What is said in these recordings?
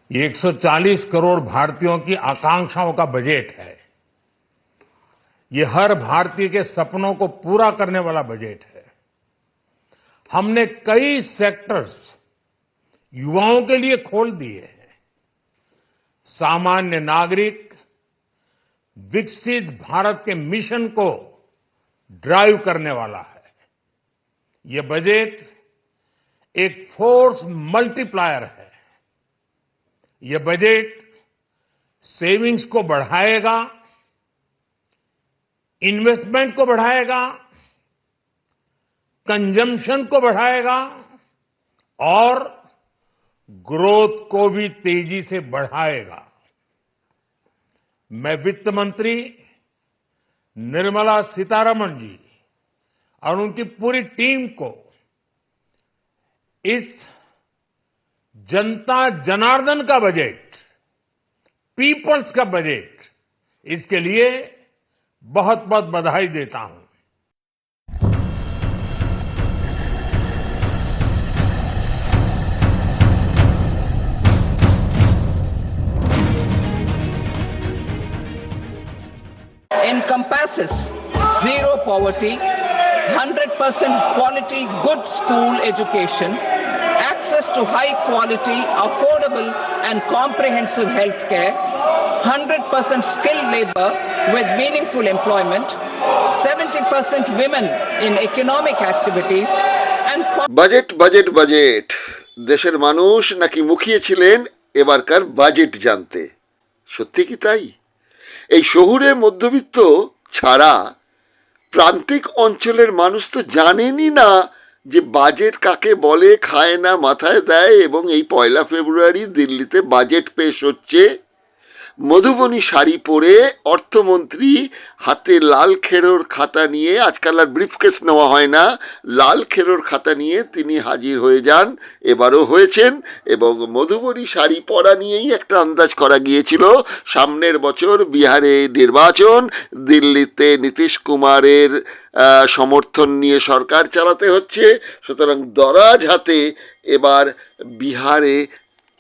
ये 140 करोड़ भारतीयों की आकांक्षाओं का बजट है। ये हर भारतीय के सपनों को पूरा करने वाला बजट है। हमने कई सेक्टर्स युवाओं के लिए खोल दिए हैं। सामान्य नागरिक विकसित भारत के मिशन को ड्राइव करने वाला है। ये बजट एक फोर्स मल्टीप्लायर है। ये बजट सेविंग्स को बढ़ाएगा, इन्वेस्टमेंट को बढ़ाएगा, कंजम्पशन को बढ़ाएगा और ग्रोथ को भी तेजी से बढ़ाएगा। मैं वित्त मंत्री निर्मला सीतारमण जी और उनकी पूरी टीम को इस जनता जनार्दन का बजट, पीपल्स का बजट, इसके लिए बहुत बहुत बधाई देता हूं। Encompasses zero poverty, 100% quality good school education, access to high quality, affordable and comprehensive health care, 100% skilled labor with meaningful employment, 70% women in economic activities and budget budget budget দেশের মানুষ নাকি মুখিয়ে ছিলেন এবারকার বাজেট জানতে। সত্যি কি তাই? এই শহুরে মধ্যবিত্ত ছাড়া প্রান্তিক অঞ্চলের মানুষ তো জানেনই না যে বাজেট কাকে বলে, খায় না, মাথায় দেয়। এবং এই 1 ফেব্রুয়ারি দিল্লিতে বাজেট পেশ হচ্ছে। মধুবনী শাড়ি পরে অর্থমন্ত্রী হাতে লাল খেরোর খাতা নিয়ে, আজকাল আর ব্রিফকেস নেওয়া হয় না, লাল খেরোর খাতা নিয়ে তিনি হাজির হয়ে যান। এবারও হয়েছেন এবং মধুবনী শাড়ি পরা নিয়েই একটা আন্দাজ করা গিয়েছিল সামনের বছর বিহারে নির্বাচন, দিল্লিতে নীতিশ কুমারের সমর্থন নিয়ে সরকার চালাতে হচ্ছে, সুতরাং দরাজ হাতে এবার বিহারে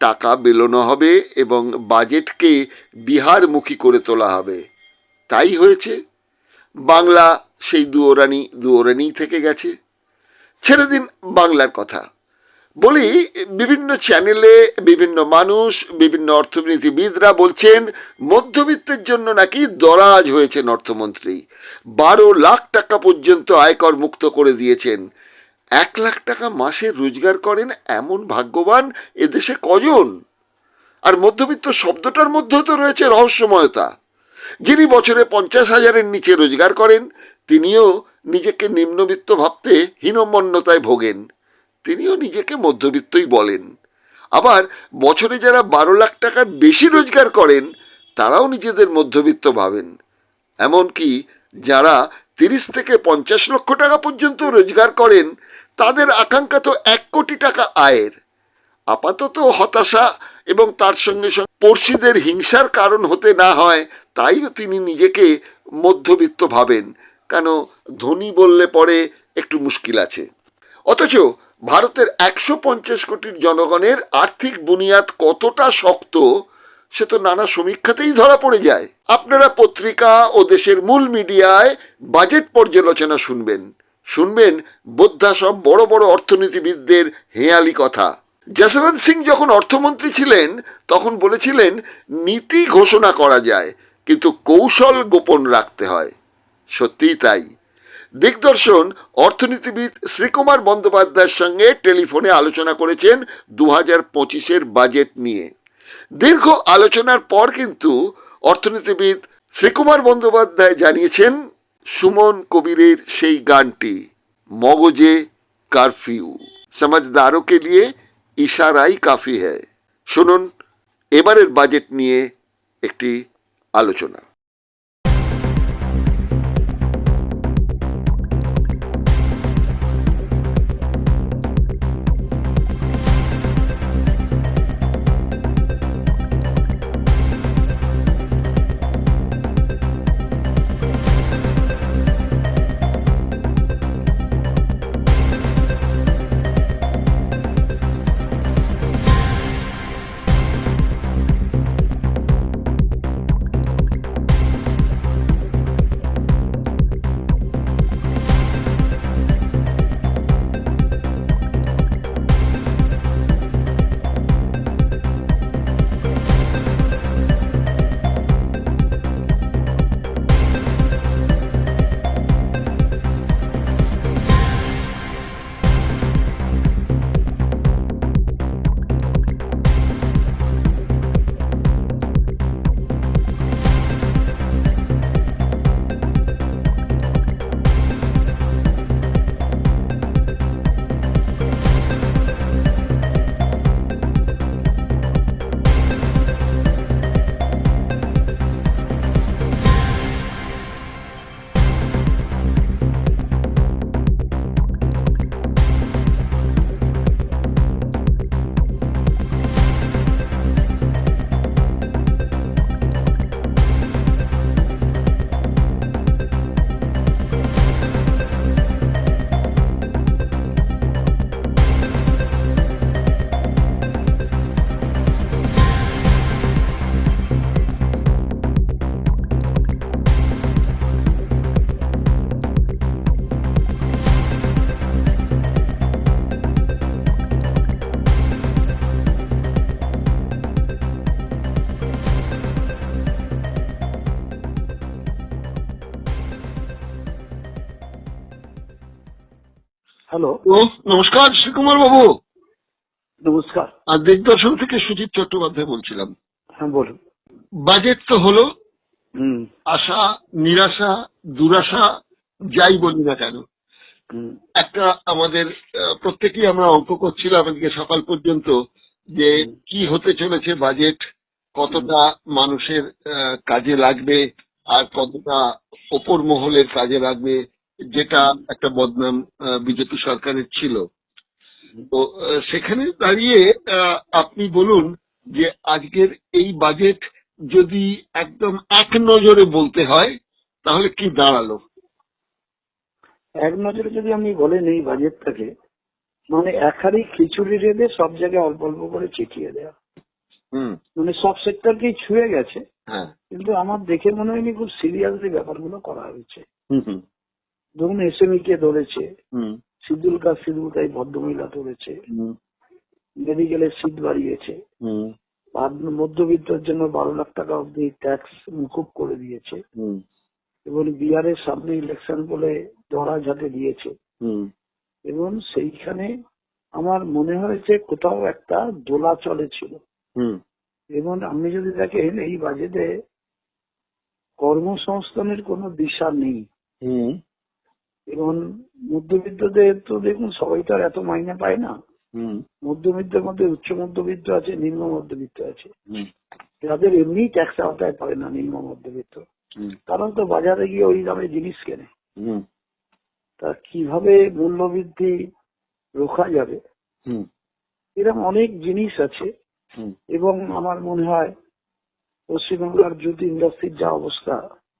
টাকা বেলোনো হবে এবং বাজেটকে বিহারমুখী করে তোলা হবে। তাই হয়েছে। বাংলা সেই দুয়োরানি থেকে গেছে। ছেড়ে দিন বাংলার কথা। বলি, বিভিন্ন চ্যানেলে বিভিন্ন মানুষ, বিভিন্ন অর্থনীতিবিদরা বলছেন মধ্যবিত্তের জন্য নাকি দরাজ হয়েছেন অর্থমন্ত্রী। 12 লাখ টাকা পর্যন্ত আয়কর মুক্ত করে দিয়েছেন। 1 লাখ টাকা মাসে রোজগার করেন এমন ভাগ্যবান এদেশে কজন? আর মধ্যবিত্ত শব্দটার মধ্যেও তো রয়েছে রহস্যময়তা। যিনি বছরে 50,000-এর নিচে রোজগার করেন তিনিও নিজেকে নিম্নবিত্ত ভাবতে হীনমন্যতায় ভোগেন, তিনিও নিজেকে মধ্যবিত্তই বলেন। আবার বছরে যারা 12 লাখ টাকার বেশি রোজগার করেন তারাও নিজেদের মধ্যবিত্ত ভাবেন। এমনকি যারা 30 থেকে 50 লক্ষ টাকা পর্যন্ত রোজগার করেন তাদের আকাঙ্ক্ষা তো 1 কোটি টাকা আয়ের। আপাতত হতাশা এবং তার সঙ্গে সঙ্গে পড়শিদের হিংসার কারণ হতে না হয় তাইও তিনি নিজেকে মধ্যবিত্ত ভাবেন। কেন, ধনী বললে পরে একটু মুশকিল আছে। অথচ ভারতের 150 কোটির জনগণের আর্থিক বুনিয়াদ কতটা শক্ত সে তো নানা সমীক্ষাতেই ধরা পড়ে যায়। আপনারা পত্রিকা ও দেশের মূল মিডিয়ায় বাজেট পর্যালোচনা শুনবেন বোদ্ধা সব বড় বড় অর্থনীতিবিদদের হেঁয়ালি কথা। যশবন্ত সিং যখন অর্থমন্ত্রী ছিলেন তখন বলেছিলেন নীতি ঘোষণা করা যায় কিন্তু কৌশল গোপন রাখতে হয়। সত্যিই তাই। দিগদর্শন অর্থনীতিবিদ শ্রীকুমার বন্দ্যোপাধ্যায়ের সঙ্গে টেলিফোনে আলোচনা করেছেন 2025-এর বাজেট নিয়ে। দীর্ঘ আলোচনার পর কিন্তু অর্থনীতিবিদ শ্রীকুমার বন্দ্যোপাধ্যায় জানিয়েছেন সুমন কবিরের সেই গানটি, মগজে কারফিউ, সমঝদারোं के लिए ইশারাই কাফি হ্যায়। শুনুন এবারের বাজেট নিয়ে একটি আলোচনা। হ্যালো, নমস্কার শ্রীকুমার বাবু। নমস্কার। আর দিগদর্শন থেকে সুজিত চট্টোপাধ্যায় বলছিলাম। হ্যাঁ বলুন। বাজেট তো হলো, হুম আশা নিরাশা দুরাশা যাই বলি না কেন, হুম একটা আমাদের প্রত্যেকেই আমরা অঙ্ক করছিলাম আজকে সকাল পর্যন্ত যে কি হতে চলেছে বাজেট, কতটা মানুষের কাজে লাগবে আর কতটা ওপর মহলের কাজে লাগবে, যেটা একটা বদনাম বিজেপি সরকারের ছিল। তো সেখানে দাঁড়িয়ে আপনি বলুন যে আজকের এই বাজেট যদি একদম এক নজরে বলতে হয় তাহলে কি দাঁড়ালো? এক নজরে যদি আমি বলেন এই বাজেটটাকে, মানে এক হাড়ি খিচুড়ি রেঁধে সব জায়গায় অল্প অল্প করে চিটিয়ে দেওয়া, হুম। মানে সব সেক্টরকেই ছুঁয়ে গেছে। হ্যাঁ। কিন্তু আমার দেখে মনে হয়নি খুব সিরিয়াসলি ব্যাপারগুলো করা হয়েছে। হুম হুম ধরুন এসএমই কে ধরেছে, হুম শিডিউল কাস্ট ভদ্রমহিলা ধরেছে, হুম মেডিকেলের সিট বাড়িয়েছে, হুম মধ্যবিত্তের জন্য 12 লাখ টাকা অব্দি ট্যাক্স মুকুব করে দিয়েছে, হুম এবং বিহারের সামনে ইলেকশন বলে ধরা ঝাঁটে দিয়েছে। হুম এবং সেইখানে আমার মনে হয়েছে কোথাও একটা দোলা চলেছিল। হুম এবং আপনি যদি দেখেন এই বাজেটে কর্মসংস্থানের কোনো দিশা নেই। হুম এবং মধ্যবিত্তদের তো দেখুন সবাই তো আর এত মাইনে পায় না। হুম মধ্যবিত্তের মধ্যে উচ্চ মধ্যবিত্ত আছে, নিম্ন মধ্যবিত্ত আছে, হুম যাদের এমনি ট্যাক্স আওতায় পারে না নিম্ন মধ্যবিত্ত, হুম কারণ তো বাজারে গিয়ে ওই দামে জিনিস কেনে। হুম তা কিভাবে মূল্যবৃদ্ধি রোখা যাবে, হুম এরকম অনেক জিনিস আছে। হুম এবং আমার মনে হয় পশ্চিমবাংলার জুট ইন্ডাস্ট্রির যা অবস্থা,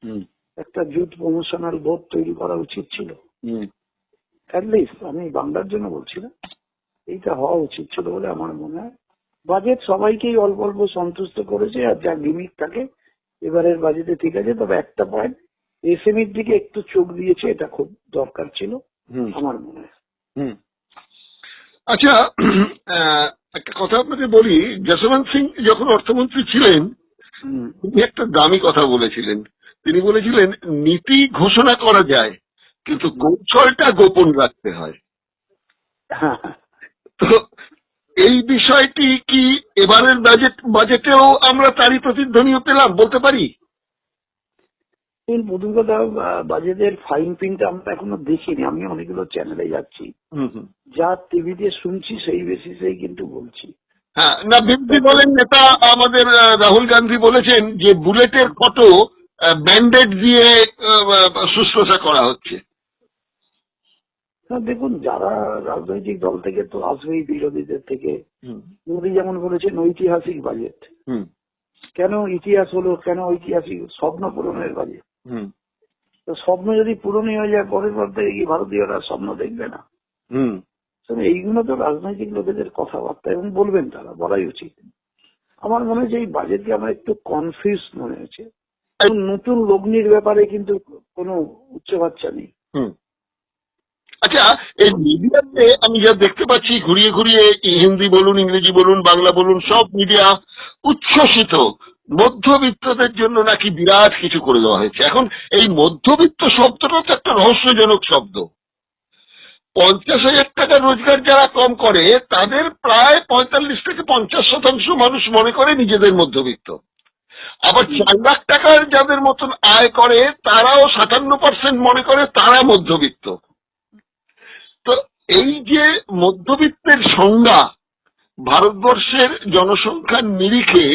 হুম একটা জুট প্রমোশনাল বোর্ড তৈরি করা উচিত ছিল। হুম অ্যাটলিস্ট আমি বাংলার জন্য বলছি না, এইটা হওয়া উচিত ছিল বলে আমার মনে হয়। বাজেট সবাইকেই অল্প অল্প সন্তুষ্ট করেছে, আর যা লিমিট থাকে এবারের বাজেটে ঠিক আছে। তবে একটা পয়েন্ট, এসএমইর দিকে একটু চোখ দিয়েছে, এটা খুব দরকার ছিল হুম আমার মনে হয়। হুম। আচ্ছা, একটা কথা আপনাকে বলি, যশবন্ত সিং যখন অর্থমন্ত্রী ছিলেন হুম, তিনি একটা দামি কথা বলেছিলেন। তিনি বলেছিলেন নীতি ঘোষণা করা যায় কিন্তু কৌশলটা গোপন রাখতে হয়। হ্যাঁ, তো এই বিষয়টি কি এবারের বাজেটেও আমরা তারই প্রতিধ্বনিও পেলাম বলতে পারি? এই প্রথম কথা, বাজেটের ফাইন প্রিন্ট আমরা এখনো দেখিনি। আমি অনেকগুলো চ্যানেলে যাচ্ছি, হুম হুম। যা টিভিতে শুনছি সেই বেসিসেই কিন্তু বলছি। হ্যাঁ, না বিরোধী দলের নেতা আমাদের রাহুল গান্ধী বলেছেন যে বুলেটের ফটো ব্যান্ডেড দিয়ে শুশ্রূষা করা হচ্ছে। না দেখুন, যারা রাজনৈতিক দল থেকে তো আসবেই, বিরোধীদের থেকে। হুম মোদী যেমন বলেছেন ঐতিহাসিক বাজেট। হুম কেন ইতিহাস হলো, কেন ঐতিহাসিক? স্বপ্ন পূরণের বাজেট। হুম তো স্বপ্ন যদি পূরণই হয়ে যায়, পরের পর থেকে কি ভারতীয়রা স্বপ্ন দেখবে না? হুম তবে এইগুলো তো রাজনৈতিক লোকেদের কথাবার্তা, এবং বলবেন তারা, বলাই উচিত। আমার মনে হয় যে এই বাজেটকে আমার একটু কনফিউজ মনে হয়েছে। নতুন লগ্নির ব্যাপারে কিন্তু কোনো উচ্চবাচ্চা নেই। হুম। আচ্ছা, এই মিডিয়াতে আমি যা দেখতে পাচ্ছি ঘুরিয়ে ঘুরিয়ে, হিন্দি বলুন, ইংরেজি বলুন, বাংলা বলুন, সব মিডিয়া উচ্ছ্বসিত মধ্যবিত্তদের জন্য নাকি বিরাট কিছু করে দেওয়া হয়েছে। এখন এই মধ্যবিত্ত শব্দটা তো একটা রহস্যজনক শব্দ। 50,000 টাকা রোজগার যারা কম করে তাদের প্রায় 45 থেকে 50% মানুষ মনে করে নিজেদের মধ্যবিত্ত। আবার 4 লাখ টাকার যাদের মতন আয় করে তারাও 57% মনে করে তারা মধ্যবিত্ত। তো এই যে মধ্যবিত্তের সংজ্ঞা ভারতবর্ষের জনসংখ্যার নিরিখে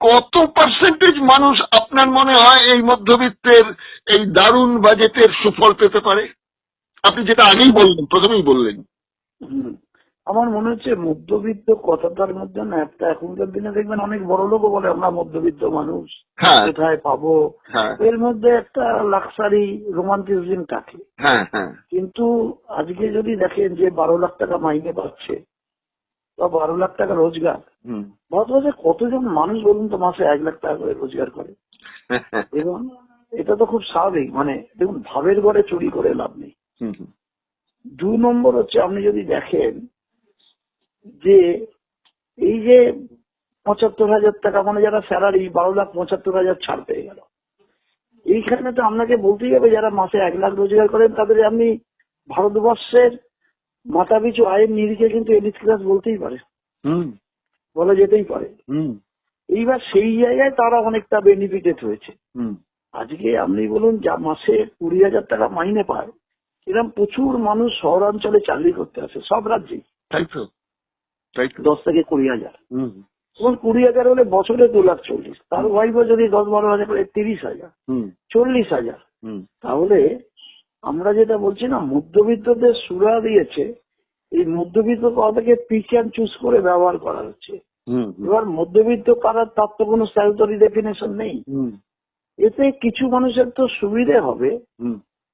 কত পার্সেন্টেজ মানুষ আপনার মনে হয় এই মধ্যবিত্তের এই দারুণ বাজেটের সুফল পেতে পারে? আপনি যেটা আগেই বললেন, প্রথমেই বললেন। হুম। আমার মনে হচ্ছে মধ্যবিত্ত কথাটার মধ্যে না একটা, এখনকার দিনে দেখবেন অনেক বড় লোকও বলে আমরা মধ্যবিত্ত মানুষ, হ্যাঁ কোথায় পাবো। হ্যাঁ এর মধ্যে একটা লাক্সারি রোমান্টিসিজম থাকে। হ্যাঁ হ্যাঁ কিন্তু আজকে যদি দেখেন যে 12 লাখ টাকা মাইনে পাচ্ছে বা 12 লাখ টাকা রোজগার, হুম ভারতবর্ষে কতজন মানুষ বলুন তো মাসে 1 লাখ টাকা করে রোজগার করে? এবং এটা তো খুব স্বাভাবিক। মানে দেখুন, ভাবের ঘরে চুরি করে লাভ নেই। হুম হুম 2 নম্বর হচ্ছে, আপনি যদি দেখেন যে এই যে 75,000 টাকা, মানে যারা স্যালারি 12,75,000 ছাড় পেয়ে গেল, এইখানে তো আপনাকে বলতেই হবে যারা মাসে 1 লাখ রোজগার করেন তাদের আপনি ভারতবর্ষের মাথাপিছু আয়ের নিরিখে কিন্তু এলিট ক্লাস বলতেই পারে, বলা যেতেই পারে। এইবার সেই জায়গায় তারা অনেকটা বেনিফিটেড হয়েছে। আজকে আপনি বলুন, যা মাসে 20,000 টাকা মাইনে পায়, এরকম প্রচুর মানুষ শহরাঞ্চলে চাকরি করতে আসে, সব রাজ্যেই। তাই তো, 10 থেকে 20,000, এবং 20,000 হলে বছরে 2,40,000, তার ওয়াইফও যদি 10-12,000 করে 30,000, 40,000। তাহলে আমরা যেটা বলছি না, মধ্যবিত্তদের সুরা দিয়েছে, এই মধ্যবিত্ত কথাকে পিক অ্যান্ড চুজ করে ব্যবহার করা হচ্ছে। এবার মধ্যবিত্ত কারার, তার তো কোনো স্যালুটারি ডেফিনেশন নেই। এতে কিছু মানুষের তো সুবিধে হবে,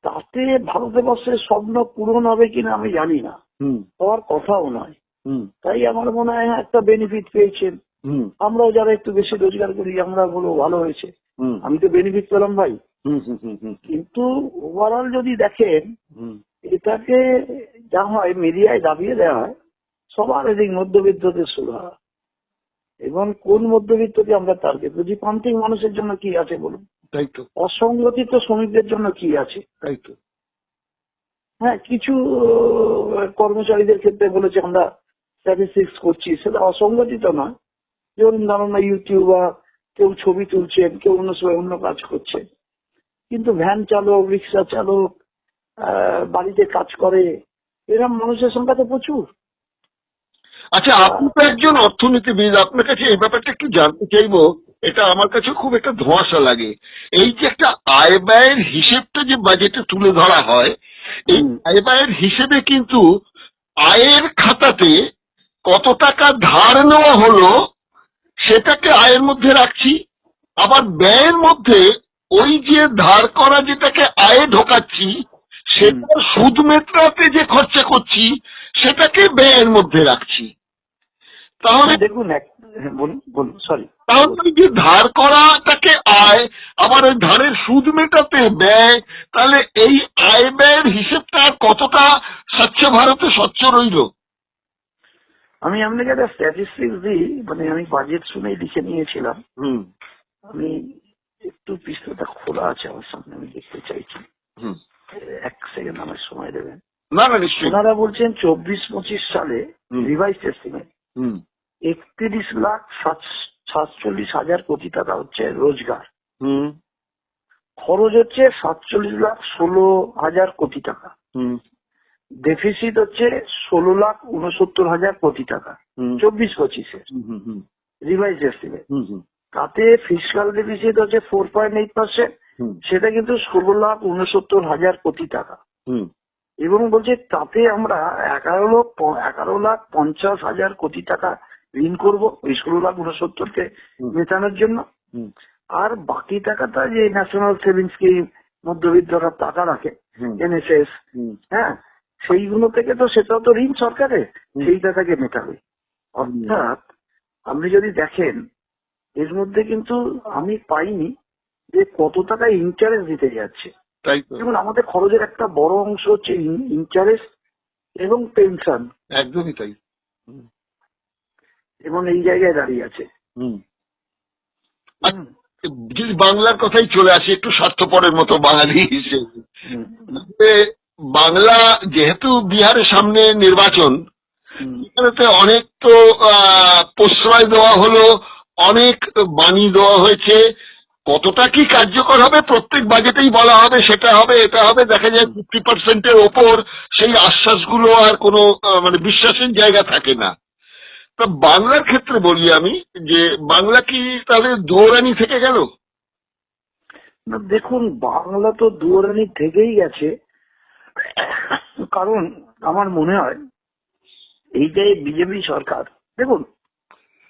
তাতে ভারতবর্ষের স্বপ্ন পূরণ হবে কিনা আমি জানি না, হওয়ার কথাও নয়। তাই আমার মনে হয় একটা বেনিফিট পেয়েছেন। আমরাও যারা একটু বেশি রোজগার করি, আমরা বলবো ভালো হয়েছে, আমি তো বেনিফিট পেলাম ভাই। কিন্তু ওভারঅল যদি দেখেন, এটাকে যা হয় মিডিয়ায় দাবিয়ে দেওয়া হয়, সবার এদিক মধ্যবিত্তদের সুরা। এবং কোন মধ্যবিত্তকে আমরা টার্গেট করছি? প্রান্তিক মানুষের জন্য কি আছে বলুন? তাই তো, অসংগঠিত শ্রমিকদের জন্য কি আছে? তাই তো। হ্যাঁ, কিছু কর্মচারীদের ক্ষেত্রে বলেছে আমরা স্ট্যাটিস্টিক্স করছি, সেটা অসংগঠিত নয়। যেমন ধরুন না, ইউটিউবার, কেউ ছবি তুলছেন, কেউ অন্য সময় অন্য কাজ করছে, কিন্তু ভ্যান চালক, রিক্সা চালক, বাড়িতে কাজ করে, এরকম মানুষের সংখ্যা তো প্রচুর। আচ্ছা, আপনি তো একজন অর্থনীতিবিদ, আপনার কাছে এই ব্যাপারটা একটু জানতে চাইবো। এটা আমার কাছে খুব একটা ধোঁয়াশা লাগে। এই যে একটা আয় ব্যয়ের হিসেবটা যে বাজেটে তুলে ধরা হয়, এই আয় ব্যয়ের হিসেবে কিন্তু আয়ের খাতাতে কত টাকা ধার নেওয়া হলো সেটাকে আয়ের মধ্যে রাখছি, আবার ব্যয়ের মধ্যে ওই যে ধার করা যেটাকে আয়ে ঢোকাচ্ছি, সেটার সুদ মেটাতে যে খরচা করছি সেটাকে ব্যয়ের মধ্যে রাখছি। তাহলে দেখুন, বলুন, সরি, তাহলে ওই যে ধার করাটাকে আয়, আবার ওই ধারের সুদ মেটাতে ব্যয়, তাহলে এই আয় ব্যয়ের হিসেবটা কতটা স্বচ্ছ ভারতে স্বচ্ছ রইল? আমি আপনাকে একটা স্ট্যাটিস্টিক্স দিই, মানে আমি বাজেট শুনেই লিখে নিয়েছিলাম। আমি একটু পৃষ্ঠাটা খোলা আছে আমার সামনে, আমি দেখতে চাইছি। 1 সেকেন্ড আমার সময় দেবেন। না না, নিশ্চয়ই। ওনারা বলছেন 24-25 সালে রিভাইজ এস্টিমেট 31,47,000 কোটি টাকা হচ্ছে রোজগার, খরচ হচ্ছে 47,16,000 কোটি টাকা, ডেফিসিট হচ্ছে 16,69,000 কোটি টাকা 24-25-এর রিভাইজ এস্টিমেট। তাতে ফিসকাল ডেফিসিট হচ্ছে 4.8%, সেটা কিন্তু 16,69,000 কোটি টাকা। এবং বলছে তাতে আমরা 11,50,000 কোটি টাকা ঋণ করবো ওই 16,69,000-কে মেটানোর জন্য। আর বাকি টাকাটা যে ন্যাশনাল সেভিংস স্কিম, মধ্যবিত্তরা টাকা রাখে, NSS, হ্যাঁ, সেইগুলো থেকে তো সেটাও তো ঋণ সরকারের, সেই টাকাকে মেটাবে। অর্থাৎ আপনি যদি দেখেন, এর মধ্যে কিন্তু আমি পাইনি যে কত টাকা ইন্টারেস্ট দিতে যাচ্ছে। যেমন আমাদের খরচের একটা বড় অংশ হচ্ছে ইন্টারেস্ট এবং পেনশন। একদমই তাই। এবং এই জায়গায় দাঁড়িয়ে আছে। যদি বাংলার কথাই চলে আসি, একটু স্বার্থপরের মতো বাঙালি হিসেবে, বাংলা যেহেতু বিহারের সামনে নির্বাচন, এখানেতে অনেক তো প্রশ্রয় দেওয়া হলো, অনেক বাণী দেওয়া হয়েছে, কতটা কি কার্যকর হবে প্রত্যেক বাজেটেই বলা হবে সেটা হবে এটা হবে, দেখা যায় 50%-এর ওপর সেই আশ্বাসগুলো আর কোনো মানে বিশ্বাসের জায়গা থাকে না। তা বাংলার ক্ষেত্রে বলি আমি, যে বাংলা কি তাহলে দৌড়ানি থেকে গেল? না, দেখুন, বাংলা তো দুয়ারানি থেকেই গেছে। কারণ আমার মনে হয় এই যে বিজেপি সরকার, দেখুন,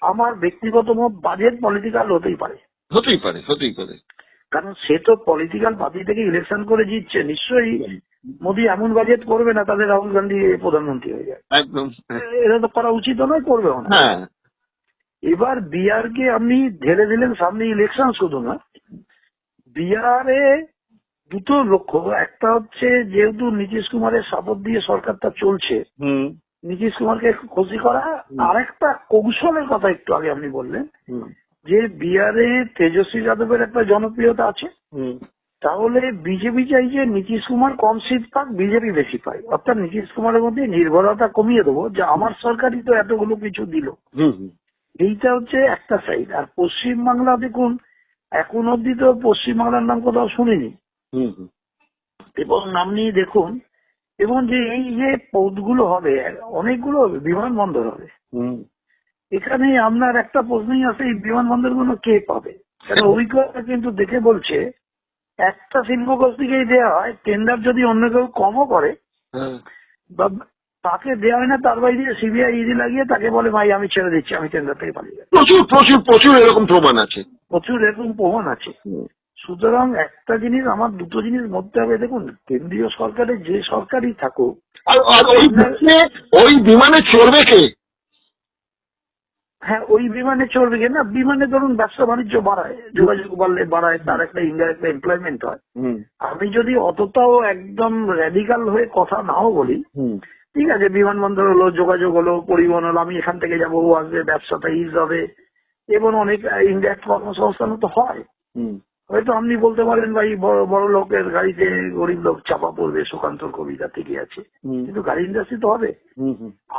আমার ব্যক্তিগত মত, বাজেট পলিটিক্যাল হতেই পারে, হতেই পারে, হতেই পারে, কারণ সে তো পলিটিক্যাল পার্টি থেকে ইলেকশন করে জিতছে। নিশ্চয়ই মোদী এমন বাজেট করবে না তাহলে রাহুল গান্ধী প্রধানমন্ত্রী হয়ে যায়, একদম। এটা তো করা উচিত নয়, করবেও না। হ্যাঁ, এবার বিহারকে আপনি ঢেলে দিলেন সামনে ইলেকশন, শুধু নয়, বিহারে দুটো লক্ষ্য, একটা হচ্ছে যেহেতু নীতিশ কুমারের সাপোর্ট দিয়ে সরকারটা চলছে, নীতিশ কুমারকে খুশি করা। আরেকটা কৌশলের কথা একটু আগে আপনি বললেন যে বিহারে তেজস্বী যাদবের একটা জনপ্রিয়তা আছে, তাহলে বিজেপি চাইছে নীতিশ কুমার কম সিট পাক, বিজেপি বেশি পায়। অর্থাৎ নীতিশ কুমারের মধ্যে নির্ভরতা কমিয়ে দেবো, যে আমার সরকারই তো এতগুলো কিছু দিল। এইটা হচ্ছে একটা সাইড। আর পশ্চিমবাংলা দেখুন, এখন অব্দি তো পশ্চিমবাংলার নাম কোথাও শুনিনি, এবং নাম নিয়ে দেখুন, এবং যে এই যে পদগুলো হবে, অনেকগুলো হবে, বিমানবন্দর হবে। এখানে আপনার একটা প্রশ্নই আছে, এই বিমানবন্দরগুলো কে পাবে? কারণ অভিজ্ঞতা কিন্তু দেখে বলছে, একটা শিল্পগোষ্ঠীকেই দেওয়া হয়, টেন্ডার যদি অন্য কেউ কমও করে বা তাকে দেওয়া হয় না, তার বাইরে সিবিআই ইডি লাগিয়ে তাকে বলে ভাই আমি ছেড়ে দিচ্ছি, আমি টেন্ডার থেকে পালিয়ে যাচ্ছি। প্রচুর প্রচুর প্রচুর এরকম প্রমাণ আছে, প্রচুর এরকম প্রমাণ আছে। সুতরাং একটা জিনিস, আমার দুটো জিনিস মধ্যে হবে, দেখুন কেন্দ্রীয় সরকারের যে সরকারই থাকুক, আর ওই বিমানে চড়বে কে? হ্যাঁ ওই বিমানে চলবে না, বিমানে ধরুন ব্যবসা বাণিজ্য বাড়ায়, যোগাযোগ বাড়লে বাড়ায়, তার একটা ইনডাইরেক্ট এমপ্লয়মেন্ট হয়। আমি যদি অতটাও একদম র্যাডিক্যাল হয়ে কথা নাও বলি, ঠিক আছে বিমানবন্দর হলো, যোগাযোগ হলো, পরিবহন হলো, আমি এখান থেকে যাবো, ও আসবে, ব্যবসাটা ইজ হবে, এবং অনেক ইনডাইরেক্ট কর্মসংস্থানও তো হয়। হয়তো আপনি বলতে পারেন ভাই বড় বড় লোকের গাড়িতে গরিব লোক চাপা পড়বে, সুকান্তর কবিতা থেকে আছে, কিন্তু গাড়ি ইন্ডাস্ট্রি তো হবে।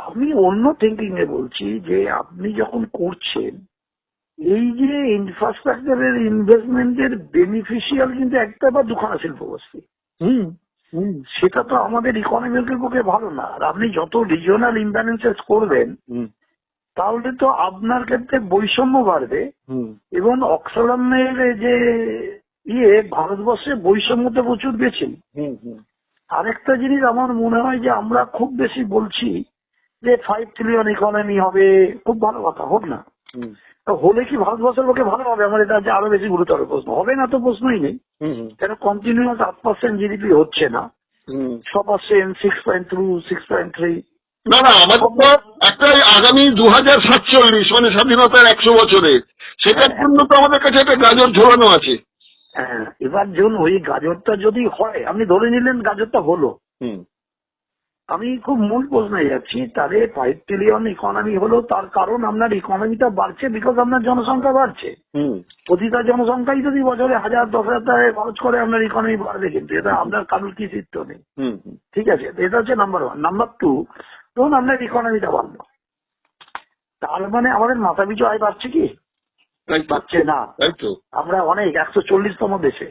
আমি অন্য থিঙ্কিং এ বলছি, যে আপনি যখন করছেন এই যে ইনফ্রাস্ট্রাকচারের ইনভেস্টমেন্টের বেনিফিশিয়াল কিন্তু একটা বা দুখানা শিল্পগোষ্ঠী, সেটা তো আমাদের ইকোনমিকের পক্ষে ভালো না। আর আপনি যত রিজিওনাল ইমব্যালেন্সেস করবেন, তাহলে তো আপনার ক্ষেত্রে বৈষম্য বাড়বে। এবং অক্সফামের যে ভারতবর্ষে বৈষম্যতে প্রচুর বেশি। আরেকটা জিনিস আমার মনে হয়, যে আমরা খুব বেশি বলছি যে 5 ট্রিলিয়ন ইকোনমি হবে, খুব ভালো কথা, হোক না, হলে কি ভারতবর্ষের লোকে ভালো হবে? আমার এটা আরো বেশি গুরুতর প্রশ্ন। হবে না তো প্রশ্নই নেই, কেন কন্টিনিউয়াস 8% জিডিপি হচ্ছে না, 6%, 6.2, 6.3। না না, আমাদের তো একটা আগামী 2047 মানে স্বাধীনতার 100 বছরে, সেটার জন্য তো আমাদের কাছে একটা গাজর ঝোলানো আছে। হ্যাঁ, এবার যখন ওই গাজরটা যদি হয়, আপনি ধরে নিলেন গাজরটা হলো, আমি খুব মূল প্রশ্নে যাচ্ছি, তাহলে 5 ট্রিলিয়ন ইকোনমি হলো, তার কারণ আপনার ইকোনমিটা বাড়ছে, বিকজ আপনার জনসংখ্যা বাড়ছে। প্রতিটা জনসংখ্যাই যদি বছরে 1000-10,000 টাকা খরচ করে, আপনার ইকোনমি বাড়বে, কিন্তু এটা আপনার কারোর কি চিত্ত নেই। ঠিক আছে, এটা হচ্ছে নাম্বার 1। নাম্বার 2, ধরুন আপনার ইকোনমিটা বাড়লো, তার মানে আমাদের মাথা পিছু আয় বাড়ছে কি? বাড়ছে না। আমরা অনেক 140তম দেশে,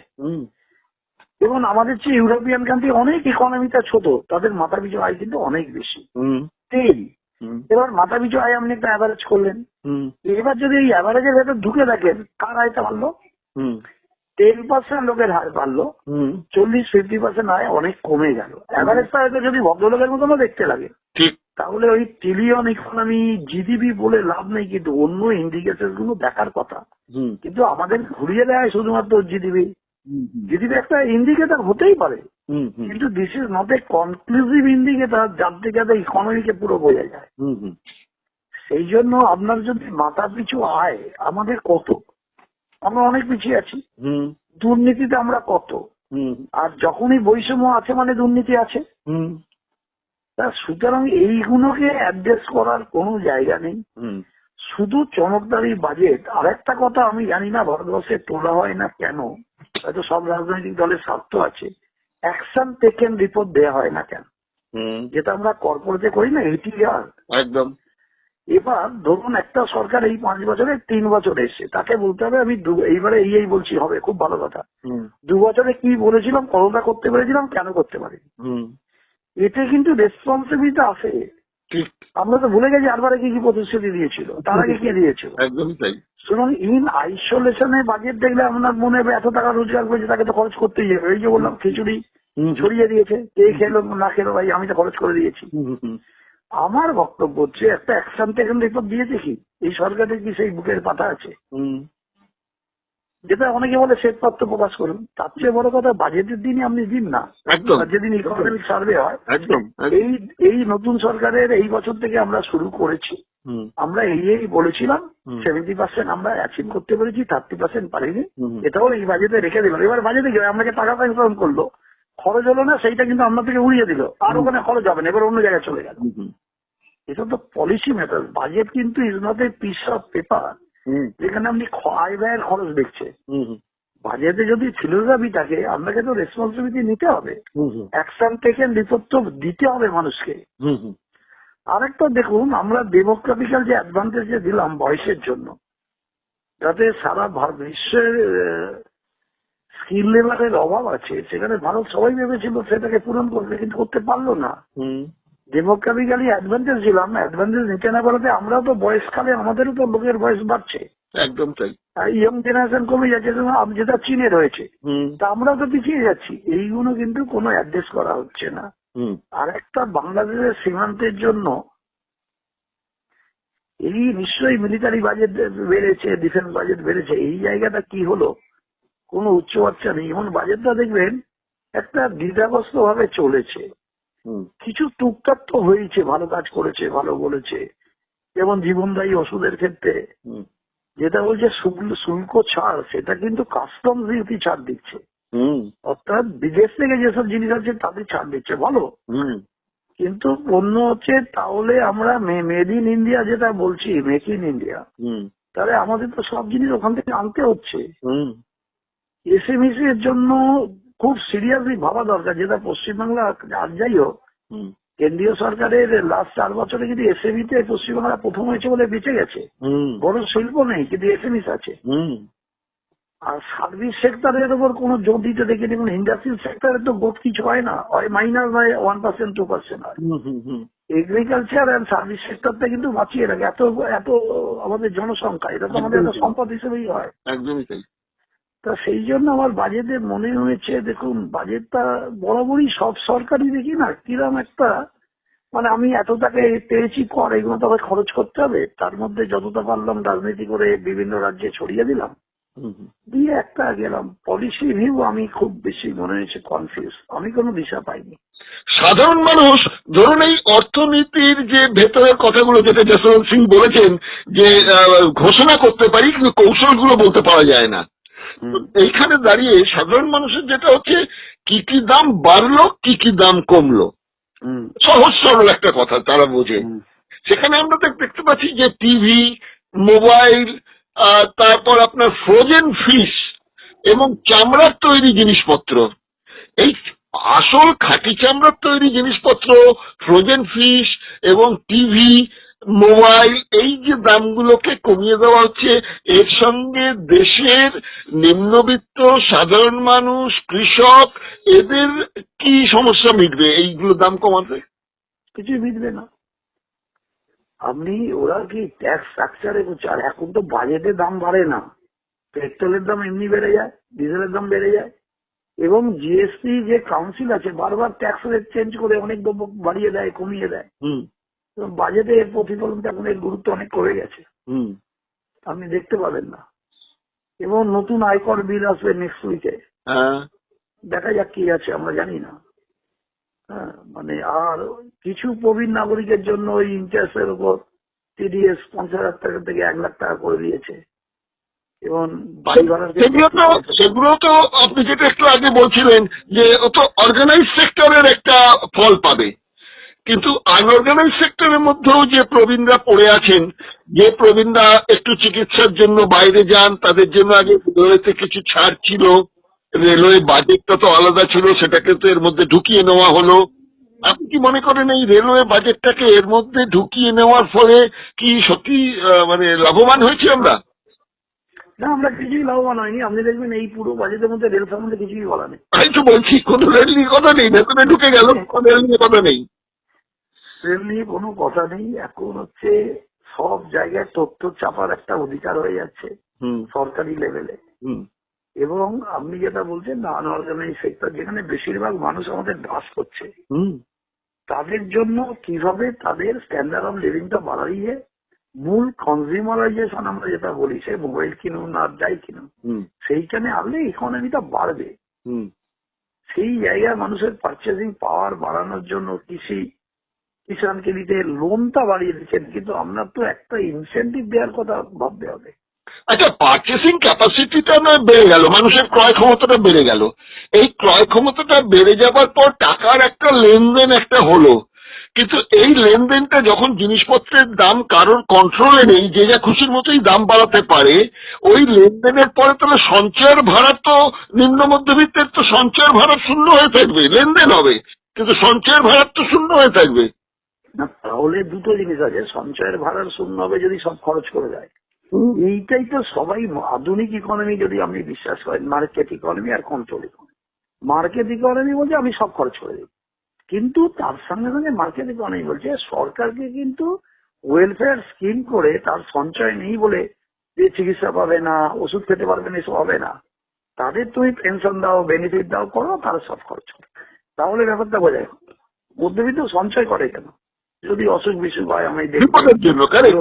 এবং আমাদের চেয়ে ইউরোপিয়ান কান্ট্রি অনেক ইকোনমিটা ছোট, তাদের মাথা পিছু আয় কিন্তু অনেক বেশি। তেল, এবার মাথা পিছু আয় আপনি একটা অ্যাভারেজ করলেন, এবার যদি এই অ্যাভারেজের ভেতর ঢুকে দেখেন কার আয়টা বাড়লো, 10% লোকের হার বাড়লো, 40-50% আয় অনেক কমে গেল। অ্যাভারেজটা হয়তো যদি ভদ্রলোকের মতনও দেখতে লাগে, তাহলে ওই ট্রিলিয়ন ইকোনমি জিডিপি বলে লাভ নেই, কিন্তু অন্য ইন্ডিকেটর গুলো দেখার কথা। কিন্তু আমাদের ঘুরিয়ে দেয় শুধুমাত্র জিডিপি। জিডিপি একটা ইন্ডিকেটর হতেই পারে, কিন্তু this is not a conclusive indicator যার থেকে ইকোনমিকে পুরো বোঝা যায়। সেই জন্য আপনার যদি মাথা পিছু আয় আমাদের কত, আমরা অনেক পিছিয়ে আছি। দুর্নীতিতে আমরা কত, আর যখনই বৈষম্য আছে মানে দুর্নীতি আছে। সুতরাং এইগুলোকে অ্যাড্রেস করার কোনো জায়গা নেই, শুধু চমকদারি বাজেট। আর একটা কথা আমি জানি না ভারতবর্ষে তোলা হয় না কেন, হয়তো সব রাজনৈতিক দলের স্বার্থ আছে, অ্যাকশন টেকেন রিপোর্ট দেওয়া হয় না কেন, যেটা আমরা কর্পোরেটে করি না, ATR। একদম। এবার ধরুন একটা সরকার এই 5 বছরে 3 বছর এসছে, তাকে বলতে হবে আমি এইবারে এই বলছি হবে, খুব ভালো কথা, 2 বছরে কি বলেছিলাম, কতটা করতে পেরেছিলাম, কেন করতে পারিনি। এতে কিন্তু রেসপন্সিবিলিটি আছে। আমরা তো ভুলে গেছি আরবারে কি কি প্রতিশ্রুতি দিয়েছিল, তার আগে কি দিয়েছিল। একদমই তাই। সুতরাং ইন আইসোলেশনে বাজেট দেখলে আপনার মনে হবে এত টাকা রোজগার করেছে, তাকে তো খরচ করতেই হবে। এই যে বললাম খিচুড়ি ছড়িয়ে দিয়েছে, কে খেলো না খেলো, ভাই আমি তো খরচ করে দিয়েছি। আমার বক্তব্য হচ্ছে একটা অ্যাকশন টেকেন রিপোর্ট দিয়েছে কি এই সরকারের, কি সেই বুকের পাতা আছে, যেটা অনেকে বলে শ্বেতপত্র প্রকাশ করুন। তার চেয়ে বড় কথা বাজেটের দিনই আপনি দিন না, যেদিন ইকোনমিক সার্ভে হয়। এই নতুন সরকারের এই বছর থেকে আমরা শুরু করেছি, আমরা এই বলেছিলাম 70% আমরা অ্যাচিভ করতে পেরেছি, 30% পারিনি, এটাও এই বাজেটে রেখে দিলাম। এবার বাজেটে গিয়ে আপনাকে টাকা স্যাংশন করলো, খরচ হলো না, সেইটা কিন্তু আপনার থেকে উড়িয়ে দিল, আর ওখানে খরচ হবে না, এবার অন্য জায়গায় চলে গেল। এটা তো পলিসি ম্যাটার। বাজেট কিন্তু is not a piece of paper যেখানে আপনি আয় ব্যয়ের খরচ দেখছেন। বাজেটে যদি ফিলোসফি থাকে আপনাকে তো রেসপন্সিবিলিটি নিতে হবে, হুম হুম অ্যাকশন টেকেন রিপোর্ট তো দিতে হবে মানুষকে। হুম হুম আরেকটা দেখুন, আমরা ডেমোক্রেটিক্যাল যে অ্যাডভান্টেজ যে দিলাম বয়সের জন্য, যাতে সারা বিশ্বের স্কিল লেভেলের অভাব আছে, সেখানে ভারত সবাই ভেবেছিল সেটাকে পূরণ করবে, কিন্তু করতে পারলো না। হুম ডেমোক্রেটিক্যালি অ্যাডভান্টেজ দিলাম, অ্যাডভান্টেজ নিতে না পারাতে আমরাও তো বয়সকালে আমাদেরও তো লোকের বয়স বাড়ছে, একদম তাই। আর ইয়ং জেনারেশন কমে যাচ্ছে, যেটা চীনের হয়েছে, হুম তা আমরাও তো পিছিয়ে যাচ্ছি। এইগুলো কিন্তু কোনো অ্যাডজাস্ট করা হচ্ছে না। হুম আর একটা বাংলাদেশের সীমান্তের জন্য এই নিশ্চয়ই মিলিটারি বাজেট বেড়েছে, ডিফেন্স বাজেট বেড়েছে, এই জায়গাটা কি হলো কোনো উচ্চবাচ্চা নেই। এমন বাজেটটা দেখবেন একটা দ্বিধাগ্রস্ত ভাবে চলেছে। হুম কিছু টুকটাক তো হয়েছে, ভালো কাজ করেছে, ভালো বলেছে, যেমন জীবনদায়ী ওষুধের ক্ষেত্রে হুম যেটা বলছে শুল্ক ছাড়, সেটা কিন্তু কাস্টমস ডিউটি ছাড় দিচ্ছে, হুম অর্থাৎ বিদেশ থেকে যেসব জিনিস আছে তাদের ছাড় দিচ্ছে, ভালো। হুম কিন্তু পণ্য হচ্ছে, তাহলে আমরা মেড ইন ইন্ডিয়া যেটা বলছি, মেক ইন ইন্ডিয়া, হুম তাহলে আমাদের তো সব জিনিস ওখান থেকে আনতে হচ্ছে। হুম এসএমইসি এর জন্য খুব সিরিয়াসলি ভাবা দরকার, যেটা পশ্চিমবাংলা আর যাই হোক, হুম কেন্দ্রীয় সরকারের লাস্ট 4 বছরে কিন্তু এসএমই তে পশ্চিমবাংলা প্রথম হয়েছে বলে বেঁচে গেছে। হুম বড় শিল্প নেই, কিন্তু এসএমইস আছে। হুম আর সার্ভিস সেক্টরের উপর কোনো জোর দিতে দেখিনি, কোনো ইন্ডাস্ট্রিয়াল সেক্টরে তো গোট কিছু হয় না, হয় মাইনাস হয় 1% 2% হয়। হুম এগ্রিকালচার অ্যান্ড সার্ভিস সেক্টরটা কিন্তু বাঁচিয়ে রাখে, এত এত আমাদের জনসংখ্যা, এটা তো আমাদের একটা সম্পদ হিসেবেই হয়। একদমই তাই। তা সেই জন্য আমার বাজেটে মনে হয়েছে, দেখুন বাজেটটা বরাবরই সব সরকারই দেখি না কিরম একটা, মানে আমি এত টাকা পেয়েছি কর, এগুলো তো আবার খরচ করতে হবে, তার মধ্যে যতটা পারলাম রাজনীতি করে বিভিন্ন রাজ্যে ছড়িয়ে দিলাম, হুম হুম দিয়ে একটা গেলাম। পলিসি ভিউ আমি খুব বেশি মনে হয়েছে কনফিউজ, আমি কোনো দিশা পাইনি। সাধারণ মানুষ ধরুন এই অর্থনীতির যে ভেতরের কথাগুলো যেটা জসবন্ত সিং বলেছেন যে ঘোষণা করতে পারি কিন্তু কৌশলগুলো বলতে পারা যায় না, তো এইখানে দাঁড়িয়ে সাধারণ মানুষের যেটা হচ্ছে কি কি দাম বাড়লো কি কি দাম কমলো, সহজ সরল একটা কথা তারা বোঝে। সেখানে আমরা দেখতে পাচ্ছি যে টিভি, মোবাইল, তারপর আপনার ফ্রোজেন ফিশ এবং চামড়ার তৈরি জিনিসপত্র, এই আসল খাঁটি চামড়ার তৈরি জিনিসপত্র, ফ্রোজেন ফিশ এবং টিভি, মোবাইল, এই যে দামগুলোকে কমিয়ে দেওয়া হচ্ছে, এর সঙ্গে দেশের নিম্নবিত্ত সাধারণ মানুষ, কৃষক, এদের কি সমস্যা মিটবে এইগুলো দাম কমাতে? কিছুই মিটবে না। আপনি ওরা কি ট্যাক্স স্ট্রাকচারে করছে, আর এখন তো বাজেটে দাম বাড়ে না, পেট্রোলের দাম এমনি বেড়ে যায়, ডিজেলের দাম বেড়ে যায়, এবং জিএসটি যে কাউন্সিল আছে বারবার ট্যাক্স রেট চেঞ্জ করে অনেক দ্রব্য বাড়িয়ে দেয়, কমিয়ে দেয়। বাজেটে এর প্রতিফলনটা এখন এর গুরুত্ব অনেক কমে গেছে, আপনি দেখতে পাবেন না। এবং নতুন আয়কর বিল আসবে নেক্সট উইকে, দেখা যাক কি আছে, আমরা জানি না। হ্যাঁ, মানে আর কিছু প্রবীণ নাগরিকের জন্য ওই ইন্টারেস্টের উপর টিডিএস 50,000 টাকা থেকে 1 লাখ টাকা করে দিয়েছে, এবং সেগুলো তো আপনি যেটা একটু আগে বলছিলেন যে ও তো অর্গানাইজ সেক্টরের একটা ফল পাবে, কিন্তু আনঅর্গানাইজ সেক্টরের মধ্যেও যে প্রবীণরা পড়ে আছেন, যে প্রবীণরা একটু চিকিৎসার জন্য বাইরে যান, তাদের জন্য আগে রেলওয়েতে কিছু ছাড় ছিল, রেলওয়ে বাজেটটা তো আলাদা ছিল, সেটাকে তো এর মধ্যে ঢুকিয়ে নেওয়া হলো। আপনি কি মনে করেন এই রেলওয়ে বাজেটটাকে এর মধ্যে ঢুকিয়ে নেওয়ার ফলে কি সত্যি মানে লাভবান হয়েছি আমরা? না, আমরা কিছুই লাভবান হয়নি। আপনি দেখবেন এই পুরো বাজেটের মধ্যে রেল সম্বন্ধে কিছুই বলা নেই। আমি তো বলছি কোন রেল নিয়ে কথা নেই, ভেতরে ঢুকে গেল, কোন রেল নিয়ে কথা নেই। রেল নিয়ে কোনো কথা নেই। এখন হচ্ছে সব জায়গায় তথ্য চাপার একটা অধিকার হয়ে যাচ্ছে সরকারি লেভেলে, এবং আপনি যেটা বলছেন না আনঅর্গানাইজ সেক্টর, যেখানে বেশিরভাগ মানুষ আমাদের বাস করছে, তাদের জন্য কিভাবে তাদের স্ট্যান্ডার্ড অফ লিভিংটা বাড়িয়ে মূল কনজিউমারাইজেশন আমরা যেটা বলি, সে মোবাইল কিনুন আর যাই কিনুন, সেইখানে আনলে ইকোনমিটা বাড়বে। সেই জায়গায় মানুষের পারচেজিং পাওয়ার বাড়ানোর জন্য কিষাণ ক্রেডিটে লোনটা বাড়িয়ে দিচ্ছেন, কিন্তু আমরা তো একটা ইনসেন্টিভ দেওয়ার কথা ভাবতে হবে। আচ্ছা, পারচেসিং ক্যাপাসিটিটা না বেড়ে গেল, মানুষের ক্রয় ক্ষমতাটা বেড়ে গেল, এই ক্রয় ক্ষমতাটা বেড়ে যাবার পর টাকার একটা লেনদেন একটা হলো, কিন্তু এই লেনদেনটা যখন জিনিসপত্রের দাম কারোর কন্ট্রোলে নেই, যে যা খুশির মতোই দাম বাড়াতে পারে, ওই লেনদেনের পরে তাহলে সঞ্চয়ের ভাড়া তো নিম্ন মধ্যবিত্তের তো সঞ্চয়ের ভাড়া শূন্য হয়ে থাকবে, লেনদেন হবে কিন্তু সঞ্চয়ের ভাড়া তো শূন্য হয়ে থাকবে। না, তাহলে দুটো জিনিস আছে, সঞ্চয়ের ভাড়ার শূন্য হবে যদি সব খরচ করে যায়। এইটাই তো সবাই আধুনিক ইকোনমি যদি আপনি বিশ্বাস করেন, মার্কেট ইকোনমি আর কন্ট্রোল ইকোনমি। মার্কেট ইকোনমি বলছে আমি সব খরচ করে দিই, কিন্তু তার সঙ্গে সঙ্গে মার্কেট ইকোনমি বলছে সরকারকে কিন্তু ওয়েলফেয়ার স্কিম করে তার সঞ্চয় নেই বলে যে চিকিৎসা পাবে না, ওষুধ খেতে পারবে না, এসব হবে না। তাদের তুমি পেনশন দাও, বেনিফিট দাও, করো, তারা সব খরচ করে। তাহলে ব্যাপারটা বোঝা যায়। মধ্যবিত্ত সঞ্চয় করে কেন? যদি অসুখ বিসুখ হয় আমি বিপদের জন্য, correct?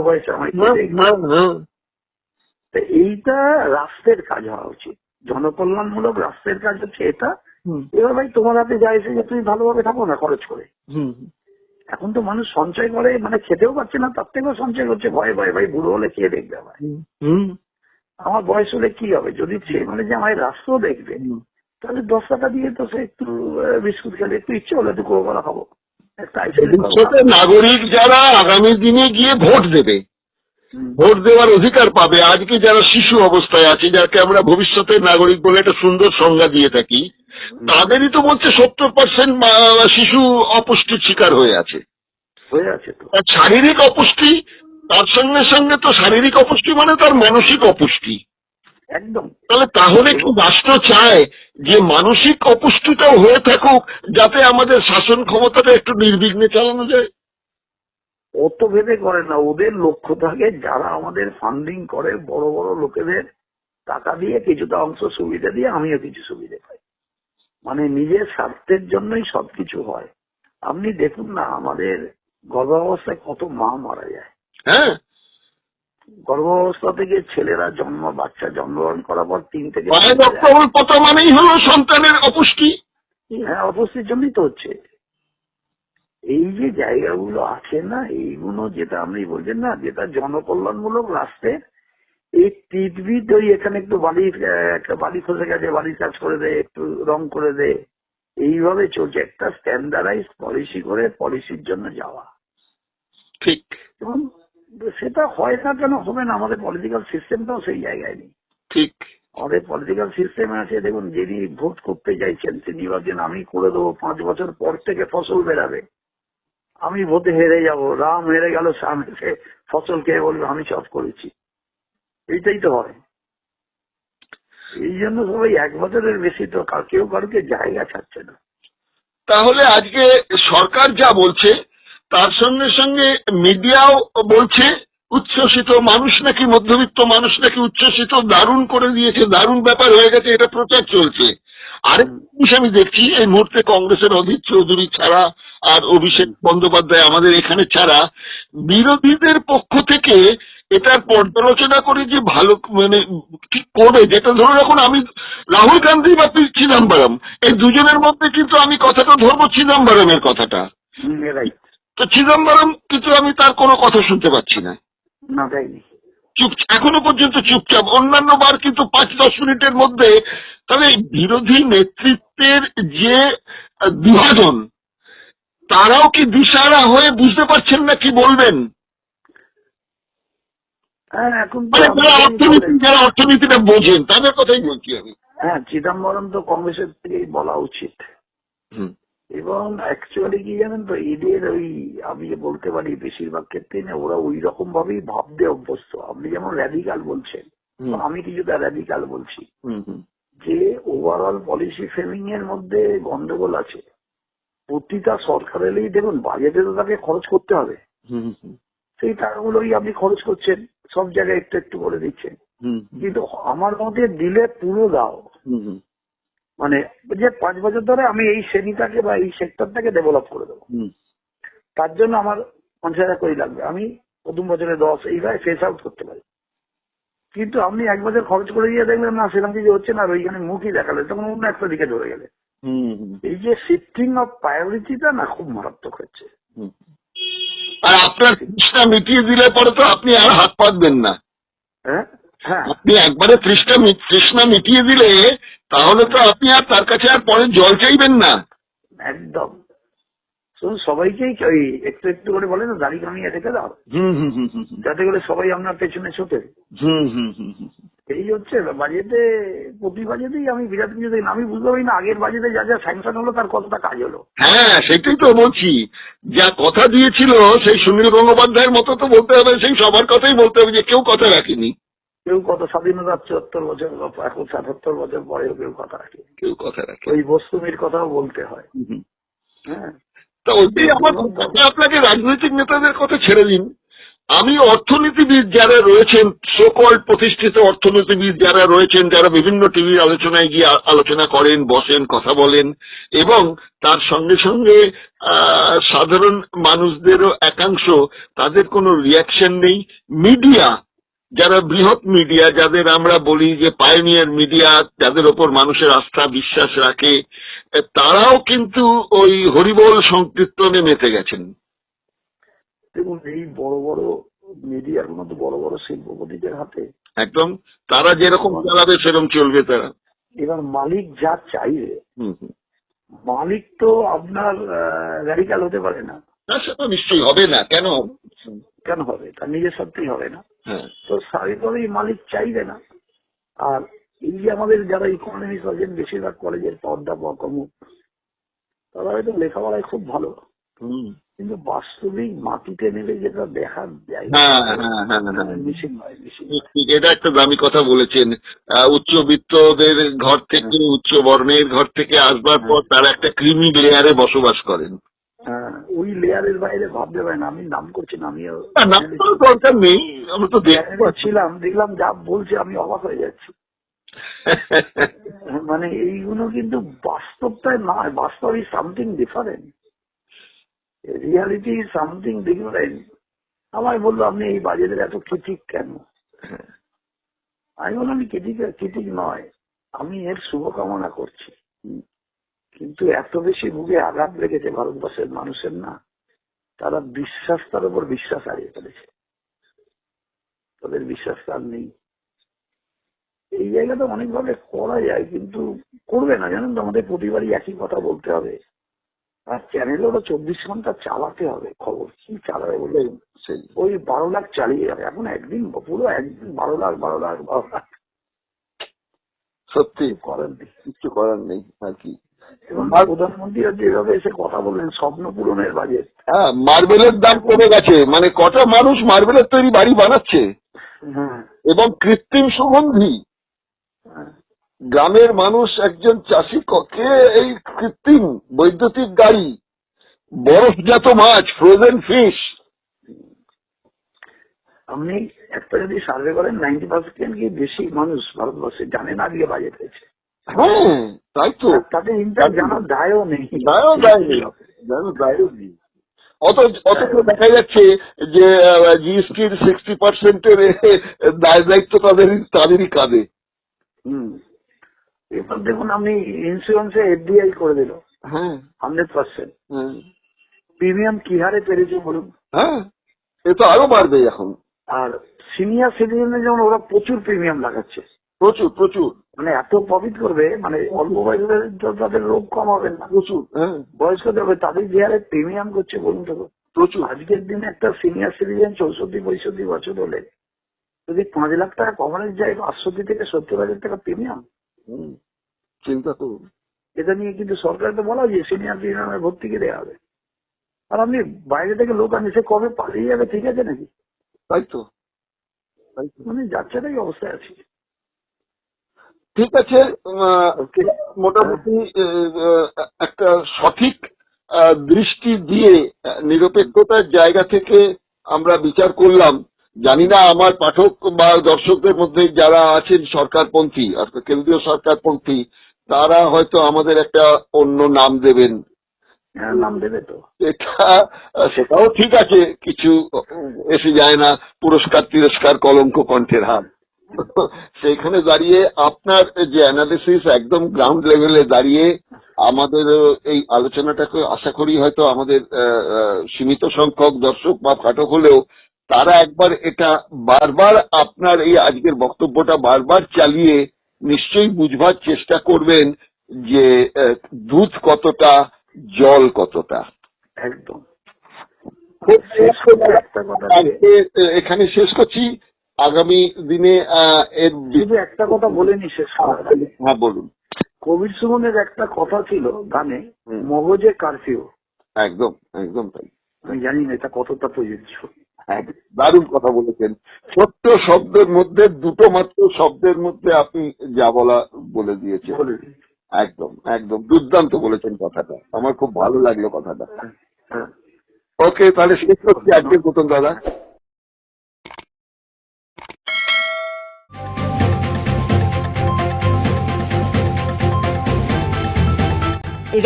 এইটা রাষ্ট্রের কাজ হওয়া উচিত, জনকল্যাণমূলক রাষ্ট্রের কাজ হচ্ছে এটা। এবার ভাই তোমার হাতে যা এসে যে তুমি ভালোভাবে থাকো না খরচ করে। এখন তো মানুষ সঞ্চয় করে, মানে খেতেও পারছে না, তার থেকেও সঞ্চয় করছে ভয়ে ভয়ে, ভাই বুড়ো হলে খেয়ে দেখবে ভাই, আমার বয়স হলে কি হবে, যদি সে মানে যে আমার রাষ্ট্র দেখবে, তাহলে 10 টাকা দিয়ে তো সে একটু বিস্কুট খেলে, একটু ইচ্ছে হলে একটু কোকা খাবো, একটা আইসক্রিম খাবো। নাগরিক যারা আগামী দিনে গিয়ে ভোট দেবে, ভোট দেওয়ার অধিকার পাবে, আজকে যারা শিশু অবস্থায় আছে, যাকে আমরা ভবিষ্যতের নাগরিক বলে একটা সুন্দর সংজ্ঞা দিয়ে থাকি, তাদেরই তো বলছে 70% শিশু অপুষ্টির শিকার হয়ে আছে। তো আর শারীরিক অপুষ্টি, তার সঙ্গে সঙ্গে তো শারীরিক অপুষ্টি মানে তার মানসিক অপুষ্টি। একদম। তাহলে কি রাষ্ট্র চায় যে মানসিক অপুষ্টিটাও হয়ে থাকুক, যাতে আমাদের শাসন ক্ষমতাটা একটু নির্বিঘ্নে চালানো যায়? অত ভেবে করে না, ওদের লক্ষ্য থাকে যারা আমাদের ফান্ডিং করে বড় বড় লোকেদের টাকা দিয়ে কিছুটা অংশ সুবিধা দিয়ে আমিও কিছু সুবিধা পাই, মানে নিজের স্বার্থের জন্যই সবকিছু হয়। আপনি দেখুন না আমাদের গর্ভাবস্থায় কত মা মারা যায়। হ্যাঁ, গর্ভাবস্থা থেকে ছেলেরা বাচ্চা জন্মগ্রহণ করার পর 3 থেকে কত মানেই হলো সন্তানের অপুষ্টি। হ্যাঁ, অপুষ্টির জন্যই তো হচ্ছে। এই যে জায়গাগুলো আছে না, এইগুলো যেটা আপনি বলছেন না, যেটা জনকল্যাণমূলক রাষ্ট্রের, এই টিটবিট ওই এখানে একটু একটা বাড়ি খসে গেছে, বাড়ির কাজ করে দেয়, একটু রং করে দেয়, এইভাবে চলছে। একটা স্ট্যান্ডার্ডাইজ পলিসি করে পলিসির জন্য যাওয়া ঠিক, এবং সেটা হয় না কেন, হবে না। আমাদের পলিটিক্যাল সিস্টেমটাও সেই জায়গায় নেই। ঠিক, আমাদের পলিটিক্যাল সিস্টেমে আছে, দেখুন যিনি ভোট করতে চাইছেন তিনি ভাবছেন আমি করে দেবো, 5 বছর পর থেকে ফসল বেরাবে, আমি ভোটে হেরে যাব, রাম হেরে গেল, শ্যাম এসে ফসল খেয়ে বলবে আমি সব করেছি। এইটাই তো হয়। এই জন্য সবাই 1 বছরের বেশি তো কেউ কারোকে জায়গা ছাড়ছে না। তাহলে আজকে সরকার যা বলছে তার সঙ্গে সঙ্গে মিডিয়াও বলছে উচ্ছ্বসিত, মানুষ নাকি মধ্যবিত্ত মানুষ নাকি উচ্ছ্বসিত, দারুণ করে দিয়েছে, দারুণ ব্যাপার হয়ে গেছে, এটা প্রচার চলছে। আরেক জিনিস আমি দেখছি এই মুহূর্তে কংগ্রেসের অধীর চৌধুরী ছাড়া আর অভিষেক বন্দ্যোপাধ্যায় আমাদের এখানে ছাড়া বিরোধীদের পক্ষ থেকে এটার পর্যালোচনা করে যে ভালো মানে ঠিক করবে, যেটা ধরুন এখন আমি রাহুল গান্ধী বা পি চিদম্বরম এই দুজনের মধ্যে কিন্তু আমি কথাটা ধরবো চিদম্বরমের কথাটা, তো চিদম্বরম কিন্তু আমি তার কোনো কথা শুনতে পাচ্ছি না, এখনো পর্যন্ত চুপচাপ। অন্যান্য বার কিন্তু 5-10 মিনিটের মধ্যে। তাহলে বিরোধী নেতৃত্বের যে বিভাজন, তারাও কি দিশাহারা হয়ে বুঝতে পারছেন না কি বলবেন? যারা অর্থনীতিটা বোঝেন তাদের কথাই বলছি আমি। হ্যাঁ, চিদম্বরম তো কংগ্রেসের থেকেই বলা উচিত। এবং অ্যাকচুয়ালি কি জানেন তো, এদের ওই আমি যে বলতে পারি বেশিরভাগ ক্ষেত্রে না, ওরা ওই রকম ভাবেই ভাবতে অভ্যস্ত। আপনি যেমন র্যাডিকাল বলছেন, আমি কিছুটা র্যাডিকাল বলছি, যে ওভারঅল পলিসি ফ্রেমিং এর মধ্যে গন্ডগোল আছে। প্রতিটা সরকার এলেই দেখুন বাজেটে তো তাকে খরচ করতে হবে, সেই টাকাগুলোই আপনি খরচ করছেন, সব জায়গায় একটু একটু করে দিচ্ছেন। কিন্তু আমার মতে দিলে পুরো দাও, মানে যে 5 বছর ধরে আমি এই শ্রেণীটাকে বা এই সেক্টরটাকে ডেভেলপ করে দেবো, তার জন্য আমার 50,000 কোটি লাগবে, আমি প্রথম বছরে 10 এইভাবে ফেস আউট করতে পারি। কিন্তু আপনি 1 বছর খরচ করে দিয়ে দেখলেন না সেরকম কিছু হচ্ছে না, আর ওইখানে মুখই দেখালে, তখন অন্য একটা দিকে ধরে গেলে। এই যে শিফটিং অফ প্রায়োরিটিটা না খুব মারাত্মক হচ্ছে। আর আপনার তৃষ্ণা মিটিয়ে দিলে পরে তো আপনি আর হাত পাতবেন না। হ্যাঁ, আপনি একবারে তৃষ্ণা মিটিয়ে দিলে তাহলে তো আপনি আর তার কাছে আর পরে জল চাইবেন না। একদম। তো শুধু সবাইকেই ওই একটু একটু করে বলে না দাড়ি কামিয়ে রেখে দাও, যাতে করে সবাই আপনার পেছনে ছোটে। এই হচ্ছে বাজেটে, প্রতি বাজেটেই আমি বিরাট কিছু দেখি আমি বুঝতে পারি না আগের বাজেটে যা যা স্যাংশন হলো তার কতটা কাজ হলো। হ্যাঁ, সেটাই তো বলছি, যা কথা দিয়েছিল সেই সুনীল গঙ্গোপাধ্যায়ের মতো তো বলতে হবে, সেই সবার কথাই বলতে হবে যে কেউ কথা রাখেনি। কেউ কত স্বাধীনতার 74 বছর এখন 77 বছর পরেও কেউ কথা রাখে, কেউ কথা রাখে। ওই বস্তুমির কথাও বলতে হয়। হ্যাঁ, তা ওইটাই আমার কথা। আপনাকে রাজনৈতিক নেতাদের কথা ছেড়ে দিন, আমি অর্থনীতিবিদ যারা রয়েছেন, সোকল প্রতিষ্ঠিত অর্থনীতিবিদ যারা রয়েছেন, যারা বিভিন্ন টিভির আলোচনায় গিয়ে আলোচনা করেন, বসেন, কথা বলেন, এবং তার সঙ্গে সঙ্গে সাধারণ মানুষদেরও একাংশ, তাদের কোনো রিয়াকশন নেই। মিডিয়া, যারা বৃহৎ মিডিয়া, যাদের আমরা বলি যে পায়োনিয়ার মিডিয়া, যাদের ওপর মানুষের আস্থা বিশ্বাস রাখে, তারাও কিন্তু ওই হরিবোল সংকীর্তনে মেতে গেছেন। দেখুন, এই বড় বড় মিডিয়ার মতো বড় বড় শিল্পপতিদের হাতে একদম তারা যেরকম চালাবে সেরকম চলবে তারা। এবার মালিক যা চাইবে, মালিক তো আপনার র্যাডিক্যাল হতে পারে না। সেটা নিশ্চয়ই হবে না, কেন কেন হবে? তার নিজের সত্যিই হবে না। হ্যাঁ, তো স্বাভাবিকভাবেই মালিক চাইবে না। আর এই যে আমাদের যারা ইকোনমিক্স আছেন, বেশিরভাগ কলেজের অধ্যাপক অমুক, তারা হয়তো লেখাপড়ায় খুব ভালো, কিন্তু বাস্তবিক মাটিতে নেমে যেটা দেখা যায় মিশিং হয়। এটা একটা দামি কথা বলেছেন। উচ্চবিত্তদের ঘর থেকে, উচ্চ বর্ণের ঘর থেকে আসবার পর তারা একটা ক্রিমি লেয়ারে বসবাস করেন। ওই লেয়ারের বাইরে ভাবতে পারে না। আমি নাম করছি না, আমিও দরকার নেই, আমরা তো ছিলাম, দেখলাম যা বলছে আমি অবাক হয়ে যাচ্ছি। মানে এইগুলো কিন্তু বাস্তবটাই নয়, বাস্তব is something different, reality is something different. আমায় বললো আপনি এই বাজেটের এত ক্রিটিক কেন? আমি বললাম আমি ক্রিটিক নয়, আমি এর শুভকামনা করছি, কিন্তু এত বেশি বুকে আঘাত লেগেছে ভারতবর্ষের মানুষের, না তারা বিশ্বাসটার উপর বিশ্বাস হারিয়ে ফেলেছে, তাদের বিশ্বাসটা আর নেই। এই জায়গাটা অনেকভাবে করা যায়, কিন্তু করবে না, জানেন তো, আমাদের প্রতিবারই একই কথা বলতে হবে। আর চ্যানেলে ওরা 24 ঘন্টা চালাতে হবে, খবর কি চালাবে বলে ওই 12 লাখ চালিয়ে যাবে। এখন একদিন পুরো একদিন 12 লাখ 12 লাখ 12 লাখ, সত্যি করার নেই, কিছু করার নেই আর কি। এবং প্রধানমন্ত্রী যেভাবে এসে কথা বললেন স্বপ্ন পূরণের বাজেট। হ্যাঁ, মার্বেলের দাম কমে গেছে, মানে কটা মানুষ মার্বেলের তৈরি বাড়ি বানাচ্ছে, এবং কৃত্রিম সুগন্ধি। গ্রামের মানুষ, একজন চাষি কে এই কৃত্রিম বৈদ্যুতিক গাড়ি, বরফজাত মাছ, ফ্রোজেন ফিশ। আপনি একটা যদি সার্ভে করেন 90% কি বেশি মানুষ ভারতবর্ষে জানে না আজকে বাজেট হয়েছে। হ্যাঁ, তাই তো, তাদের ইন্টার জানার দায়ও নেই, অথচ দেখা যাচ্ছে যে জিএসটির 60% দায় দায়িত্ব তাদেরই কাঁধে। এবার দেখুন, আপনি ইন্স্যুরেন্সে এফডিআই করে দিল 100%, প্রিমিয়াম কি হারে পেরেছে বলুন? হ্যাঁ, এ তো আরো বাড়বে এখন। আর সিনিয়র সিটিজেনের যেমন ওরা প্রচুর প্রিমিয়াম লাগাচ্ছে, প্রচুর প্রচুর, মানে এত প্রফিট করবে, মানে অল্প বয়সের তাদের রোগ কম হবে না, প্রচুর। বয়স্ক হবে তাদের যে হারে প্রিমিয়াম করছে বলুন তো প্রচুর। আজকের দিনে একটা সিনিয়র সিটিজেন 64-65 বছর হলে যদি 5 লাখ টাকা কভারেজ যায়, 68 থেকে 70,000 টাকা প্রিমিয়াম, চিন্তা করুন। এটা নিয়ে কিন্তু সরকারকে বলা যে সিনিয়র প্রিমিয়ামে ভর্তিকে দেওয়া হবে। আর আপনি বাইরে থেকে লোক আনি, সে কবে পালিয়ে যাবে, ঠিক আছে নাকি? তাই তো, মানে যাচ্ছে তাই অবস্থায় আছি। ঠিক আছে, মোটামুটি একটা সঠিক দৃষ্টি দিয়ে নিরপেক্ষতার জায়গা থেকে আমরা বিচার করলাম। জানি না আমার পাঠক বা দর্শকদের মধ্যে যারা আছেন সরকারপন্থী, কেন্দ্রীয় সরকারপন্থী, তারা হয়তো আমাদের একটা অন্য নাম দেবেন। নাম দেবে তো, সেটাও ঠিক আছে, কিছু এসে যায় না, পুরস্কার তিরস্কার কলঙ্ক কণ্ঠের হাত। সেইখানে দাঁড়িয়ে আপনার যে অ্যানালিসিস একদম গ্রাউন্ড লেভেলে দাঁড়িয়ে আমাদের এই আলোচনাটাকে আশা করি হয়তো আমাদের সীমিত সংখ্যক দর্শক বা পাঠক হলেও তারা একবার এটা বারবার আপনার এই আজকের বক্তব্যটা বারবার চালিয়ে নিশ্চয়ই বুঝবার চেষ্টা করবেন যে দুধ কতটা, জল কতটা। একদম। খুব শেষ করে একটা কথা দিয়ে আজকে এখানে শেষ করছি। আগামী দিনে এর শুধু একটা কথা বলে নি শেষ করার আগে। হ্যাঁ বলুন। কবির সুমনের একটা কথা ছিল গানে, মগজে কারফিউ। একদম একদম তাই। আমি জানি না এটা কতটা প্রযোজ্য। হ্যাঁ, দারুণ কথা বলেছেন। সত্য শব্দের মধ্যে দুটো মাত্র শব্দের মধ্যে আপনি যা বলা বলে দিয়েছেন। একদম একদম দুর্দান্ত বলেছেন কথাটা, আমার খুব ভালো লাগলো কথাটা। হ্যাঁ। ওকে, তাহলে শেষ করছি আজকের মতন দাদা।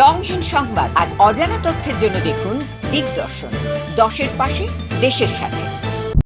রংহীন সংবাদ আর অজানা তথ্যের জন্য দেখুন দিগদর্শন, 10-এর পাশে, দেশের সাথে।